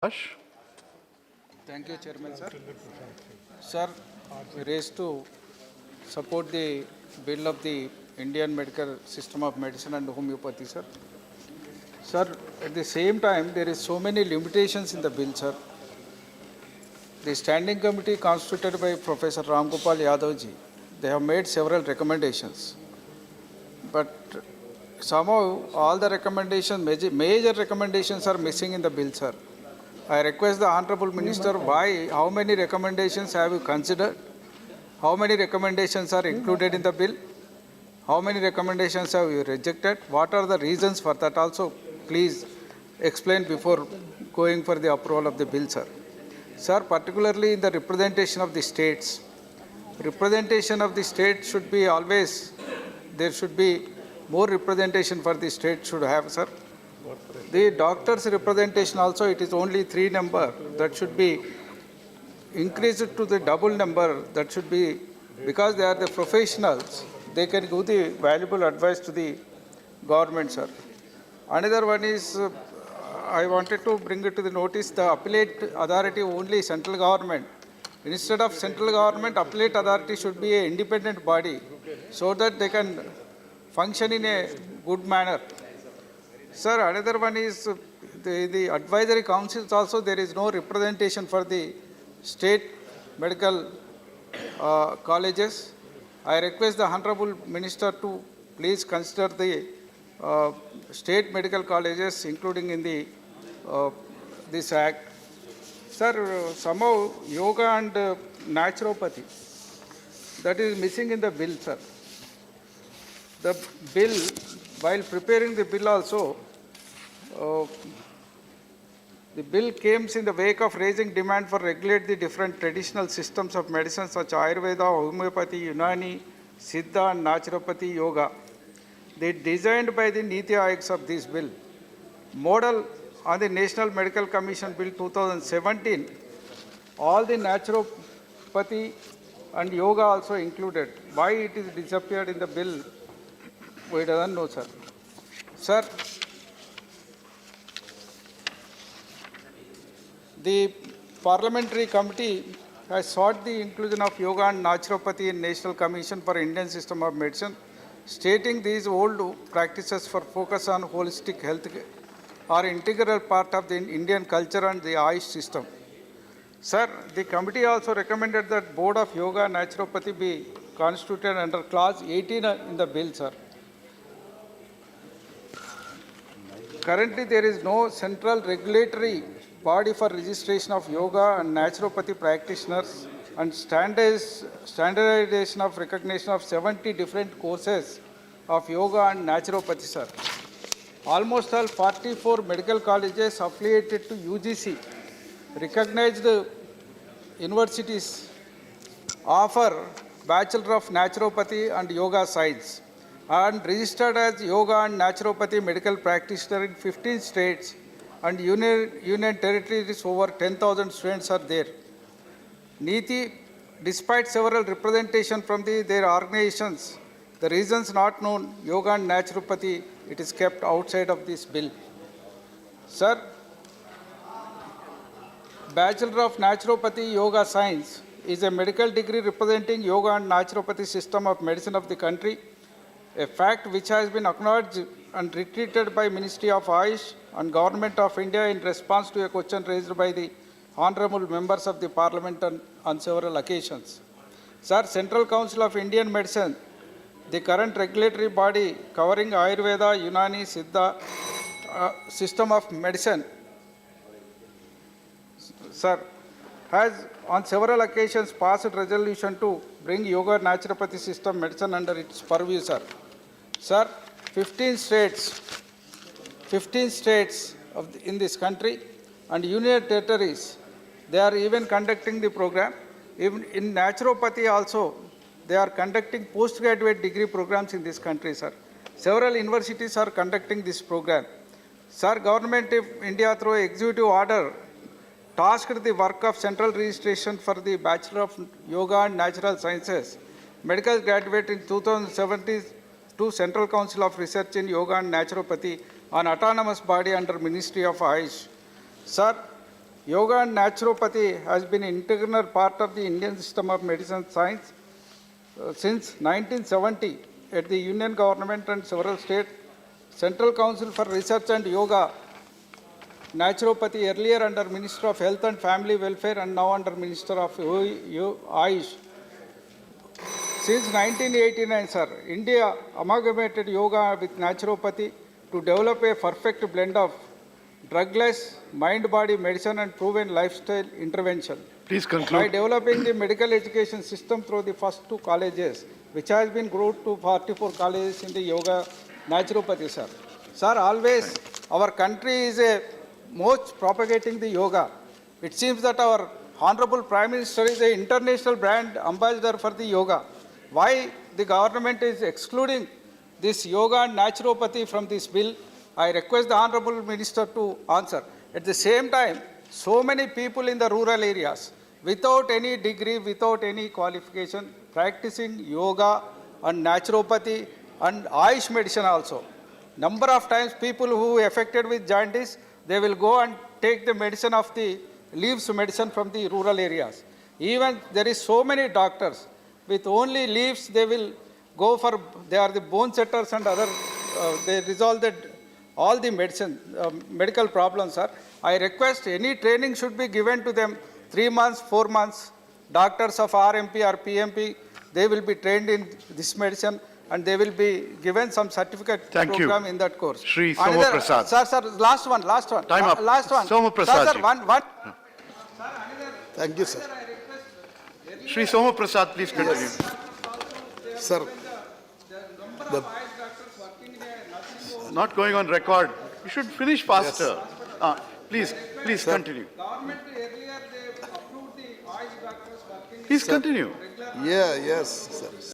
Ash? Thank you, Chairman, sir. Sir, we raised to support the bill of the Indian medical system of medicine and homeopathy, sir. Sir, at the same time, there is so many limitations in the bill, sir. The standing committee constituted by Professor Ram Gopal Yadavji, they have made several recommendations. But somehow all the recommendations, major recommendations are missing in the bill, sir. I request the Honorable Minister, how many recommendations have you considered? How many recommendations are included in the bill? How many recommendations have you rejected? What are the reasons for that also? Please explain before going for the approval of the bill, sir. Sir, particularly in the representation of the states. Representation of the state should be always, there should be more representation for the state should have, sir. The doctors' representation also, it is only 3 number. That should be increased to the double number. That should be, because they are the professionals, they can give the valuable advice to the government, sir. Another one is, I wanted to bring it to the notice, the appellate authority only central government. Instead of central government, appellate authority should be an independent body so that they can function in a good manner. Sir, another one is the advisory councils also, there is no representation for the state medical colleges. I request the Honorable Minister to please consider the state medical colleges including in the this act. Sir, somehow yoga and naturopathy, that is missing in the bill, sir. The bill, while preparing the bill also, the bill came in the wake of raising demand for regulate the different traditional systems of medicine such as Ayurveda, homeopathy, Unani, Siddha and naturopathy, yoga. They designed by the Niti Ayogs of this bill. Model on the National Medical Commission Bill 2017, all the naturopathy and yoga also included. Why it is disappeared in the bill, we don't know, sir. Sir, the parliamentary committee has sought the inclusion of yoga and naturopathy in National Commission for Indian System of Medicine, stating these old practices for focus on holistic health are integral part of the Indian culture and the Ayush system. Sir, the committee also recommended that Board of Yoga and Naturopathy be constituted under Clause 18 in the bill, sir. Currently, there is no central regulatory body for registration of yoga and naturopathy practitioners and standardization of recognition of 70 different courses of yoga and naturopathy, sir. Almost all 44 medical colleges affiliated to UGC, recognized universities offer Bachelor of Naturopathy and Yoga Science and registered as yoga and naturopathy medical practitioner in 15 states and union territories. Over 10,000 students are there. Niti, despite several representation from their organizations, the reasons not known, yoga and naturopathy, it is kept outside of this bill. Sir, Bachelor of Naturopathy Yoga Science is a medical degree representing yoga and naturopathy system of medicine of the country, a fact which has been acknowledged and retreated by Ministry of Ayush and Government of India in response to a question raised by the honorable members of the Parliament on several occasions. Sir, Central Council of Indian Medicine, the current regulatory body covering Ayurveda, Unani, Siddha system of medicine, sir, has on several occasions passed resolution to bring yoga naturopathy system medicine under its purview, sir. Sir, 15 states in this country and union territories, they are even conducting the program. Even in naturopathy also, they are conducting postgraduate degree programs in this country, sir. Several universities are conducting this program. Sir, Government of India through executive order tasked the work of central registration for the Bachelor of Yoga and Natural Sciences medical graduate in 2017 to Central Council of Research in Yoga and Naturopathy, an autonomous body under Ministry of Ayush. Sir, yoga and naturopathy has been an integral part of the Indian system of medicine science since 1970 at the Union government and several state Central Council for Research and Yoga, naturopathy earlier under Minister of Health and Family Welfare and now under Minister of Ayush. Since 1989, sir, India amalgamated yoga with naturopathy to develop a perfect blend of drugless, mind-body medicine and proven lifestyle intervention. Please By conclude. developing the medical education system through the first 2 colleges, which has been grown to 44 colleges in the yoga naturopathy, sir. Sir, always our country is a most propagating the yoga. It seems that our Honorable Prime Minister is an international brand ambassador for the yoga. Why the government is excluding this yoga and naturopathy from this bill? I request the Honorable Minister to answer. At the same time, so many people in the rural areas, without any degree, without any qualification, practicing yoga and naturopathy and Ayush medicine also. Number of times people who affected with jaundice, they will go and take the medicine of the leaves medicine from the rural areas. Even there is so many doctors, with only leaves they will go for, they are the bone setters and other, they resolve all the medicine, medical problems, sir. I request any training should be given to them, 3 months, 4 months. Doctors of RMP or PMP, they will be trained in this medicine and they will be given some certificate Thank you. program in that course. Shri Soma Prasad. Sir, last one. Time up. Last one. Soma Prasad Sir, ji. one. Thank you, sir. Shri Soma Prasad, please continue. Sir, the, Not going on record. You should finish faster. Please Sir. continue. Government earlier they approved the Ayush doctors working. Please continue. yes, sir.